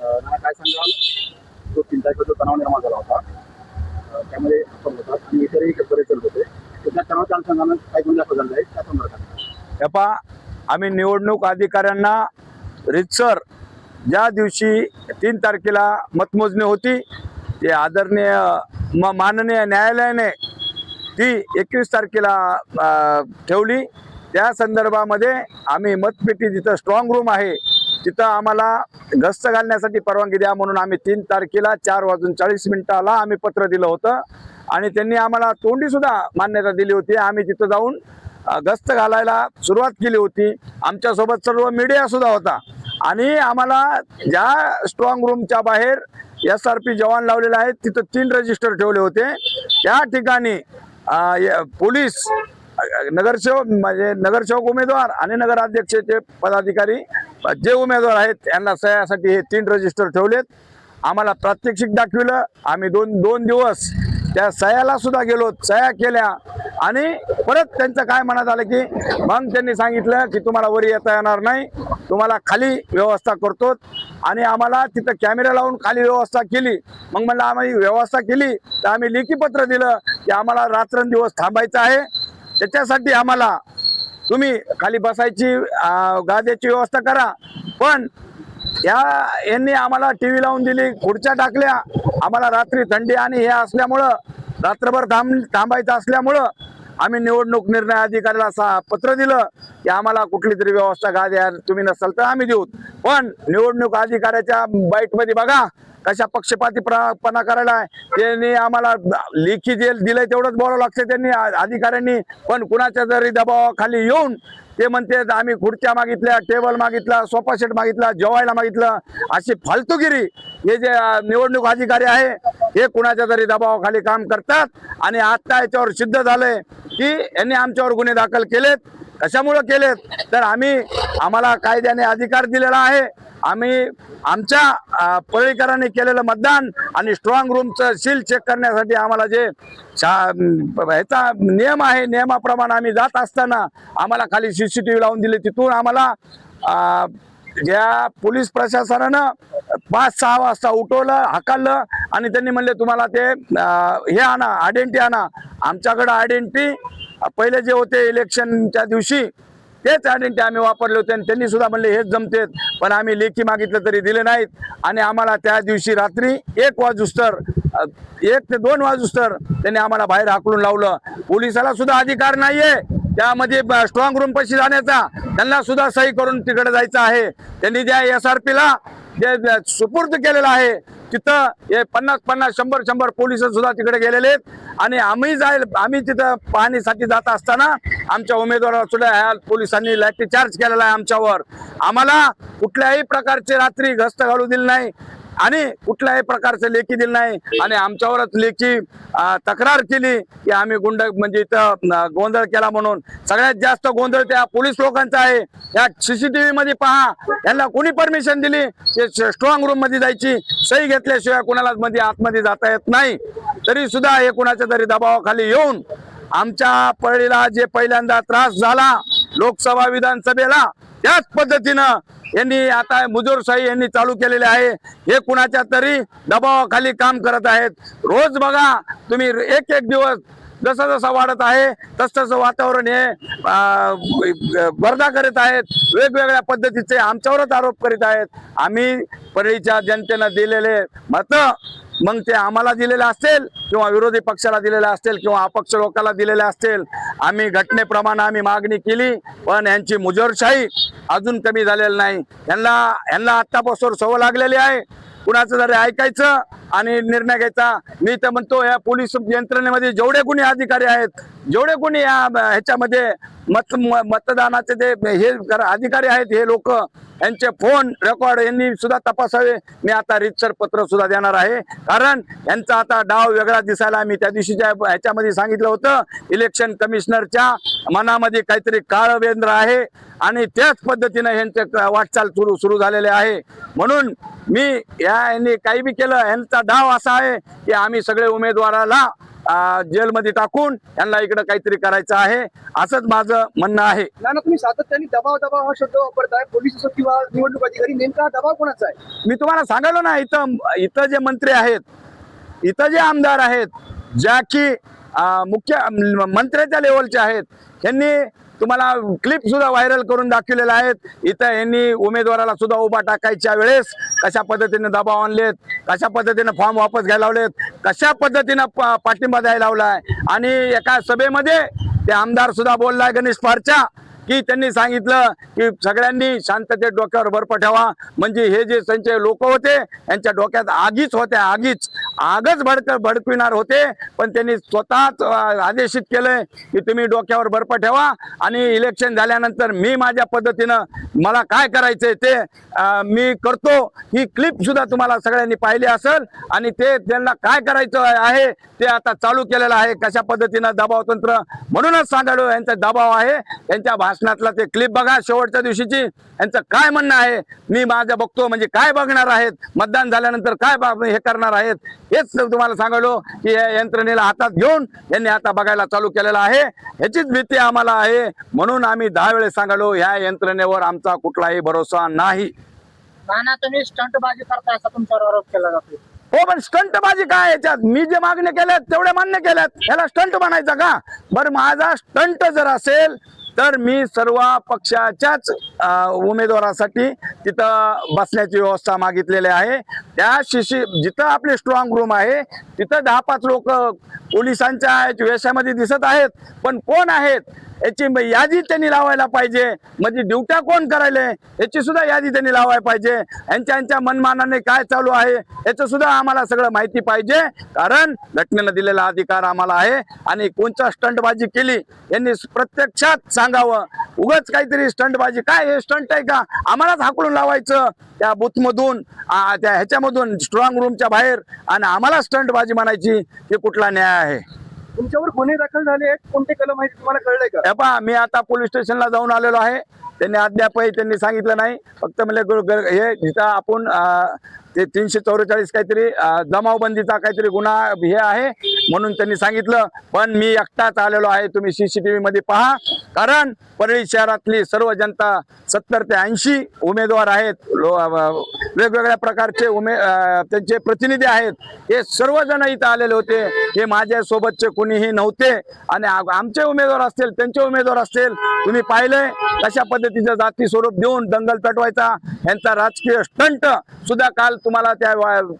मला काय सांगाल, जो 3 तारखेचा तणाव निर्माण झाला होता, त्यामध्ये आपण होतात आणि इतरही बरेच जण होते. त्या तणावाच्या अनुषंगानं काय गुन्हे दाखल झाले आहेत त्या संदर्भात हेपा आम्ही निवडणूक अधिकाऱ्यांना रितसर ज्या दिवशी 3 तारखेला मतमोजणी होती ते आदरणीय माननीय न्यायालयाने ती 21 तारखेला ठेवली. त्या संदर्भामध्ये आम्ही मतपेटी जिथं स्ट्रॉंग रूम आहे तिथं आम्हाला गस्त घालण्यासाठी परवानगी द्या म्हणून आम्ही 3 तारखेला 4:40 आम्ही पत्र दिलं होतं आणि त्यांनी आम्हाला तोंडी सुद्धा मान्यता दिली होती. आम्ही तिथं जाऊन गस्त घालायला सुरुवात केली होती. आमच्यासोबत सर्व मीडिया सुद्धा होता आणि आम्हाला ज्या स्ट्रॉंग रूमच्या बाहेर SRP जवान लावलेले आहेत तिथं 3 रजिस्टर ठेवले होते. त्या ठिकाणी पोलीस नगरसेवक म्हणजे नगरसेवक उमेदवार आणि नगराध्यक्षाचे पदाधिकारी जे उमेदवार आहेत यांना सह्यासाठी हे 3 रजिस्टर ठेवलेत. आम्हाला प्रात्यक्षिक दाखविलं. आम्ही दोन दिवस त्या सह्याला सुद्धा गेलो, सह्या केल्या आणि परत त्यांचं काय मनात आलं की मग त्यांनी सांगितलं की तुम्हाला वर येता येणार नाही, तुम्हाला खाली व्यवस्था करतो आणि आम्हाला तिथं कॅमेरा लावून खाली व्यवस्था केली. मग म्हणलं आम्ही व्यवस्था केली तर आम्ही लेखी पत्र दिलं की आम्हाला रात्रंदिवस थांबायचं आहे, त्याच्यासाठी आम्हाला तुम्ही खाली बसायची गाद्याची व्यवस्था करा. पण यांनी आम्हाला TV लावून दिली, खुर्च्या टाकल्या. आम्हाला रात्री थंडी आणि हे असल्यामुळं रात्रभर थांबायचं असल्यामुळं आम्ही निवडणूक निर्णय अधिकाऱ्याला पत्र दिलं की आम्हाला कुठली तरी व्यवस्था गाद्या तुम्ही नसाल तर आम्ही देऊ. पण निवडणूक अधिकाऱ्याच्या बाईटमध्ये बघा कशा पक्षपातीपणा करायला आहे. त्यांनी आम्हाला लेखी दिलंय तेवढंच बोलावं लागतं त्यांनी अधिकाऱ्यांनी. पण कुणाच्या जरी दबावाखाली येऊन ते म्हणते आम्ही खुर्च्या मागितल्या, टेबल मागितला, सोफा सेट मागितला, जेवायला मागितलं, अशी फालतूगिरी हे जे निवडणूक अधिकारी आहे हे कुणाच्या तरी दबावाखाली काम करतात. आणि आता याच्यावर सिद्ध झालंय की यांनी आमच्यावर गुन्हे दाखल केलेत. कशामुळे केलेत तर आम्हाला कायद्याने अधिकार दिलेला आहे. आम्ही आमच्या पळीकरांनी केलेलं मतदान आणि स्ट्रॉंग रूमचं सील चेक करण्यासाठी आम्हाला जे ह्याचा नियम आहे नियमाप्रमाणे आम्ही जात असताना आम्हाला खाली CCTV लावून दिली. तिथून आम्हाला ज्या पोलीस प्रशासनानं 5-6 वाजता उठवलं, हाकललं आणि त्यांनी म्हणले तुम्हाला ते हे आणा, आयडेंटिटी आणा. आमच्याकडं आयडेंटिटी पहिले जे होते इलेक्शनच्या दिवशी तेच आयडेंटिटी आम्ही वापरले होते आणि त्यांनी सुद्धा म्हणले हेच जमतेत. पण आम्ही लेखी मागितलं तरी दिले नाहीत आणि आम्हाला त्या दिवशी रात्री 1 ते 2 वाजूस्तर त्यांनी आम्हाला बाहेर हाकलून लावलं. पोलिसाला सुद्धा अधिकार नाहीये त्यामध्ये स्ट्रॉंग रूम पाशी जाण्याचा. त्यांना सुद्धा सही करून तिकडे जायचं आहे. त्यांनी ज्या SRPला जे सुपूर्द केलेलं आहे तिथं हे 50-50, 100-100 पोलिस सुद्धा तिकडे गेलेले आहेत आणि आम्ही तिथं पाहणीसाठी जात असताना आमच्या उमेदवाराला सुद्धा ह्या पोलिसांनी लाठी चार्ज केलेला आहे आमच्यावर. आम्हाला कुठल्याही प्रकारचे रात्री गस्त घालू दिली नाही आणि कुठल्याही प्रकारचं लेखी दिलं नाही आणि आमच्यावरच लेखी तक्रार केली की आम्ही म्हणजे इथं गोंधळ केला म्हणून. सगळ्यात जास्त गोंधळ त्या पोलीस लोकांचा आहे. या CCTV मध्ये पहा, यांना कोणी परमिशन दिली ते स्ट्रॉंग रूम मध्ये जायची, सही घेतल्याशिवाय कुणाला मध्ये आतमध्ये जाता येत नाही. तरी सुद्धा हे कुणाच्या तरी दबावाखाली येऊन आमच्या पळीला जे पहिल्यांदा त्रास झाला लोकसभा विधानसभेला त्याच पद्धतीनं यांनी आता मुजोरशाही यांनी चालू केलेले आहे. हे कुणाच्या तरी दबावाखाली काम करत आहेत. रोज बघा तुम्ही एक दिवस जसा जसा वाढत आहे तसं वातावरण हे वर्धा करीत आहेत. वेगवेगळ्या पद्धतीचे आमच्यावरच आरोप करीत आहेत. आम्ही परळीच्या जनतेनं दिलेले मत मग ते आम्हाला दिलेले असतील किंवा विरोधी पक्षाला दिलेले असतील किंवा अपक्ष लोकांना दिलेले असतील, आम्ही घटनेप्रमाणे आम्ही मागणी केली पण यांची मुजोरशाही अजून कमी झालेली नाही. यांना आत्तापासून सवय लागलेली आहे कुणाचं जरी ऐकायचं आणि निर्णय घ्यायचा. मी तर म्हणतो या पोलीस यंत्रणेमध्ये जेवढे कोणी अधिकारी आहेत, जेवढे कोणी ह्याच्यामध्ये मतदानाचे जे हे अधिकारी आहेत हे लोक यांचे फोन रेकॉर्ड यांनी सुद्धा तपासावे. मी आता रीतसर पत्र सुद्धा देणार आहे कारण यांचा आता डाव वेगळा दिसायला. मी त्या दिवशीच्या ह्याच्यामध्ये सांगितलं होतं इलेक्शन कमिशनरच्या मनामध्ये काहीतरी काळवेंद्र आहे आणि त्याच पद्धतीने यांचे वाटचाल सुरू झालेले आहे. म्हणून मी यांनी काही बी केलं यांचा डाव असा आहे की आम्ही सगळे उमेदवाराला जेलमध्ये टाकून यांना इकडे काहीतरी करायचं आहे, असंच माझं म्हणणं आहे. नाना, तुम्ही सातत्याने दबाव दबाव हा शब्द वापरताय, पोलीस असो किंवा निवडणूक अधिकारी, नेमका हा दबाव कोणाचा आहे? मी तुम्हाला सांगालो ना, इथं जे मंत्री आहेत, इथं जे आमदार आहेत, ज्या की मुख्य मंत्र्याच्या लेवलचे आहेत, यांनी तुम्हाला क्लिप सुद्धा व्हायरल करून दाखवलेल्या आहेत. इथं यांनी उमेदवाराला सुद्धा उभा टाकायच्या वेळेस कशा पद्धतीने दबाव आणलेत, कशा पद्धतीने फॉर्म वापस घ्यायला लावलेत, कशा पद्धतीनं पाठिंबा द्यायला लावलाय. आणि एका सभेमध्ये ते आमदार सुद्धा बोललाय गणेश पारच्या, की त्यांनी सांगितलं की सगळ्यांनी शांततेत डोक्यावर बर्फ ठेवा. म्हणजे हे जे त्यांचे लोक होते यांच्या डोक्यात आगीच होत्या, आगच भडकविणार होते. पण त्यांनी स्वतःच आदेशित केलंय की तुम्ही डोक्यावर बर्फ ठेवा आणि इलेक्शन झाल्यानंतर मी माझ्या पद्धतीनं मला काय करायचंय ते मी करतो. ही क्लिप सुद्धा तुम्हाला सगळ्यांनी पाहिली असेल आणि ते त्यांना काय करायचं आहे ते आता चालू केलेलं आहे, कशा पद्धतीनं दबाव तंत्र. म्हणूनच सांगालो यांचा दबाव आहे. त्यांच्या भाषणातला ते क्लिप बघा शेवटच्या दिवशीची, यांचं काय म्हणणं आहे मी माझं बघतो. म्हणजे काय बघणार आहेत, मतदान झाल्यानंतर काय हे करणार आहेत, हेच तुम्हाला सांगालो की या यंत्रणेला हातात घेऊन यांनी आता बघायला चालू केलेलं आहे. ह्याचीच भीती आम्हाला आहे. म्हणून आम्ही 10 वेळेस सांगालो ह्या यंत्रणेवर आमचा कुठलाही भरोसा नाही. नाना, तुम्ही स्टंटबाजी करताय असा तुमच्यावर आरोप केला जातो. हो, पण स्टंटबाजी काय याच्यात? मी जे मागण्या केल्यात तेवढ्या मान्य केल्यात, याला स्टंट म्हणायचा का? बरं, माझा स्टंट जर असेल तर मी सर्व पक्षाच्याच उमेदवारासाठी तिथं बसण्याची व्यवस्था मागितलेली आहे. त्या जिथं आपले स्ट्रॉंग रूम आहे तिथं 10-5 लोक पोलिसांच्या वेशामध्ये दिसत आहेत, पण कोण आहेत याची यादी त्यांनी लावायला पाहिजे. म्हणजे ड्युट्या कोण करायले याची सुद्धा यादी त्यांनी लावायला पाहिजे. यांच्या मनमानाने काय चालू आहे याचं सुद्धा आम्हाला सगळं माहिती पाहिजे. कारण घटनेनं दिलेला अधिकार आम्हाला आहे. आणि कोणता स्टंटबाजी केली यांनी प्रत्यक्षात सांगावं. उगाच काहीतरी स्टंटबाजी, काय हे स्टंट आहे का? आम्हालाच हाकलून लावायचं त्या बूथमधून, त्या ह्याच्यामधून स्ट्रॉंग रूमच्या बाहेर, आणि आम्हाला स्टंटबाजी म्हणायची, हे कुठला न्याय आहे? तुमच्यावर गुन्हे दाखल झाले आहेत, कोणते कलम आहेत तुम्हाला कळलंय का? हे पहा, मी आता पोलीस स्टेशनला जाऊन आलेलो आहे. त्यांनी अद्यापही त्यांनी सांगितलं नाही. फक्त म्हणजे हे जिथं आपण ते 344 काहीतरी जमावबंदीचा काहीतरी गुन्हा हे आहे म्हणून त्यांनी सांगितलं. पण मी एकटाच आलेलो आहे, तुम्ही CCTV मध्ये पहा. कारण परळी शहरातली सर्व जनता 70 ते 80 उमेदवार आहेत, वेगवेगळ्या प्रकारचे त्यांचे प्रतिनिधी आहेत. हे सर्वजण इथं आलेले होते. हे माझ्या सोबतचे कोणीही नव्हते. आणि आमचे उमेदवार असतील, त्यांचे उमेदवार असतील, तुम्ही पाहिलंय कशा पद्धतीचं जाती स्वरूप देऊन दंगल पेटवायचा यांचा राजकीय स्टंट सुद्धा काल तुम्हाला त्या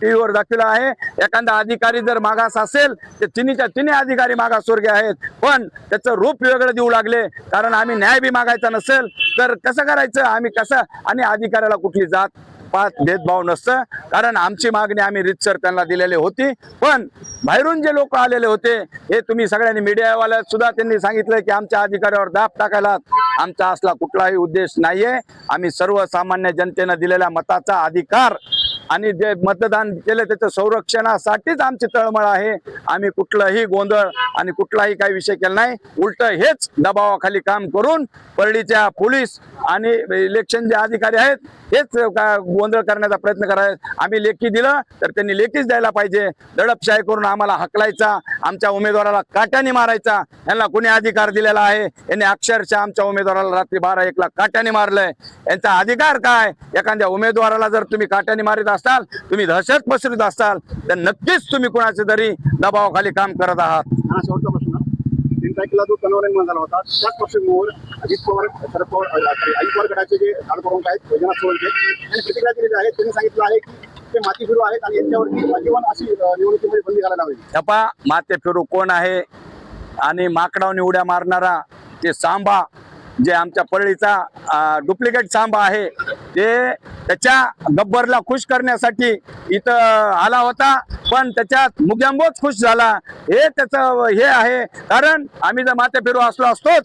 टीव्हीवर दाखवला आहे. एखादा अधिकारी जर मागास असेल तर तिन्ही अधिकारी मागासवर्गीय आहेत, पण त्याचं रूप वेगळं देऊ लागले. कारण आम्ही न्याय बी मागायचा नसेल तर कसं करायचं, आम्ही कसं, आणि अधिकाऱ्याला कुठली जात पात भेदभाव नसतं. कारण आमची मागणी आम्ही रीतसर त्यांना दिलेली होती. पण बाहेरून जे लोक आलेले होते हे तुम्ही सगळ्यांनी मीडियावाल्या सुद्धा त्यांनी सांगितलं की आमच्या अधिकाऱ्यावर दाब टाकायला आमचा असला कुठलाही उद्देश नाहीये. आम्ही सर्वसामान्य जनतेनं दिलेल्या मताचा अधिकार आणि जे मतदान केलं त्याच्या संरक्षणासाठीच आमची तळमळ आहे. आम्ही कुठलाही गोंधळ आणि कुठलाही काही विषय केला नाही. उलट हेच दबावाखाली काम करून परळीच्या पोलीस आणि इलेक्शन जे अधिकारी आहेत हेच गोंधळ करण्याचा प्रयत्न करायचा. आम्ही लेखी दिलं तर त्यांनी लेखीच द्यायला पाहिजे. दडपशाही करून आम्हाला हकलायचा, आमच्या उमेदवाराला काट्याने मारायचा यांना कोणी अधिकार दिलेला आहे? यांनी अक्षरशः आमच्या उमेदवाराला रात्री 12-1 काट्याने मारलंय. यांचा अधिकार काय? एखाद्या उमेदवाराला जर तुम्ही काट्याने मारित असाल, तुम्ही दहशत पसरत असाल तर नक्कीच तुम्ही कुणाच्या तरी दबावाखाली काम करत आहात. हा शेवटचा प्रश्न. 3 तारखेला जो तणाव निर्माण झाला होता त्याच पार्श्वभूमीवर अजित पवार, शरद पवार, अजित पवार गटाचे जे कार्यप्रमुख आहेत वैजनाथ सोळंके यांनी प्रतिक्रिया दिलेली आहे. त्यांनी सांगितलं आहे की ते माती फिरू आहेत आणि यांच्यावरती आजीवन अशी निवडणुकीमध्ये बंदी घालायला हवी. छपा माते फिरू कोण आहे? आणि माकडावनी उड्या मारणारा ते सांबा, जे आमच्या परळीचा डुप्लिकेट सांबा आहे, ते त्याच्या गब्बरला खुश करण्यासाठी इथं आला होता. पण त्याच्यात मुग्यांबोच खुश झाला. हे त्याचं हे आहे. कारण आम्ही जर माते फिरू असलो असतो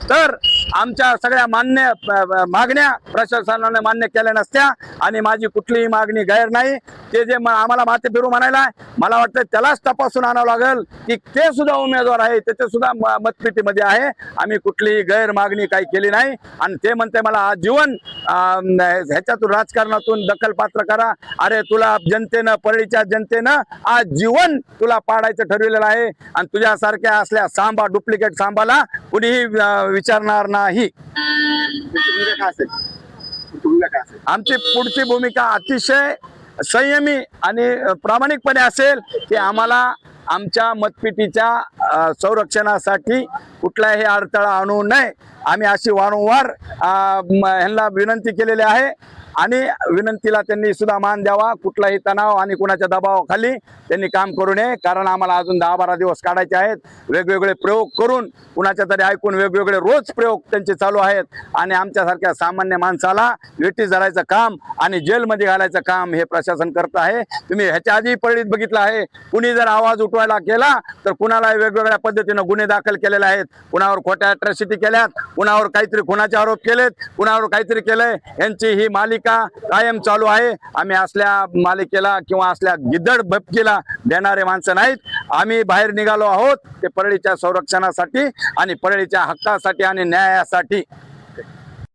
तर आमच्या सगळ्या मागण्या प्रशासनाने मान्य केल्या नसत्या आणि माझी कुठलीही मागणी गैर नाही. ते जे आम्हाला माते फिरू म्हणायला मला वाटतं त्यालाच तपासून आणावं लागेल की ते सुद्धा उमेदवार आहे, त्याचे सुद्धा मतपेटीमध्ये आहे. आम्ही कुठलीही गैर मागणी काही केली नाही आणि ते म्हणते मला आजीवन ह्याच्यातून राजकारणातून दखलपात्र करा. अरे तुला जनतेनं, परळीच्या जनतेनं आजीवन तुला पाडायचं ठरविलेलं आहे आणि तुझ्यासारख्या असल्या सांबा, डुप्लिकेट सांबाला कुणीही विचारणार नाही. तुमची भूमिका काय असेल? तुमची भूमिका काय असेल? आमची पुढची भूमिका अतिशय संयमी आणि प्रामाणिकपणे असेल की आम्हाला आमच्या मतपेटीच्या संरक्षणासाठी कुठलाही अडथळा आणू नये. आम्ही अशी वारंवार ह्यांना विनंती केलेली आहे आणि विनंतीला त्यांनी सुद्धा मान द्यावा. कुठलाही तणाव आणि कुणाच्या दबावाखाली त्यांनी काम करू नये, कारण आम्हाला अजून 10-12 दिवस काढायचे आहेत. वेगवेगळे प्रयोग करून कुणाच्या तरी ऐकून वेगवेगळे रोज प्रयोग त्यांचे चालू आहेत आणि आमच्यासारख्या सामान्य माणसाला वेठी धरायचं काम आणि जेलमध्ये घालायचं काम हे प्रशासन करत आहे. तुम्ही ह्याच्या आधी परळीत बघितलं आहे, कुणी जर आवाज उठवायला केला तर कुणाला वेगवेगळ्या पद्धतीनं गुन्हे दाखल केलेले आहेत. कुणावर खोट्या अट्रॉसिटी केल्यात, कुणावर काहीतरी खुनाचे आरोप केलेत, कुणावर काहीतरी केलंय. यांची ही मालिका कायम चालू आहे. आम्ही असल्या मालिकेला किंवा असल्या गिद्दड भपकीला देणारे माणसं नाहीत. आम्ही बाहेर निघालो आहोत ते परळीच्या संरक्षणासाठी आणि परळीच्या हक्कासाठी आणि न्यायासाठी.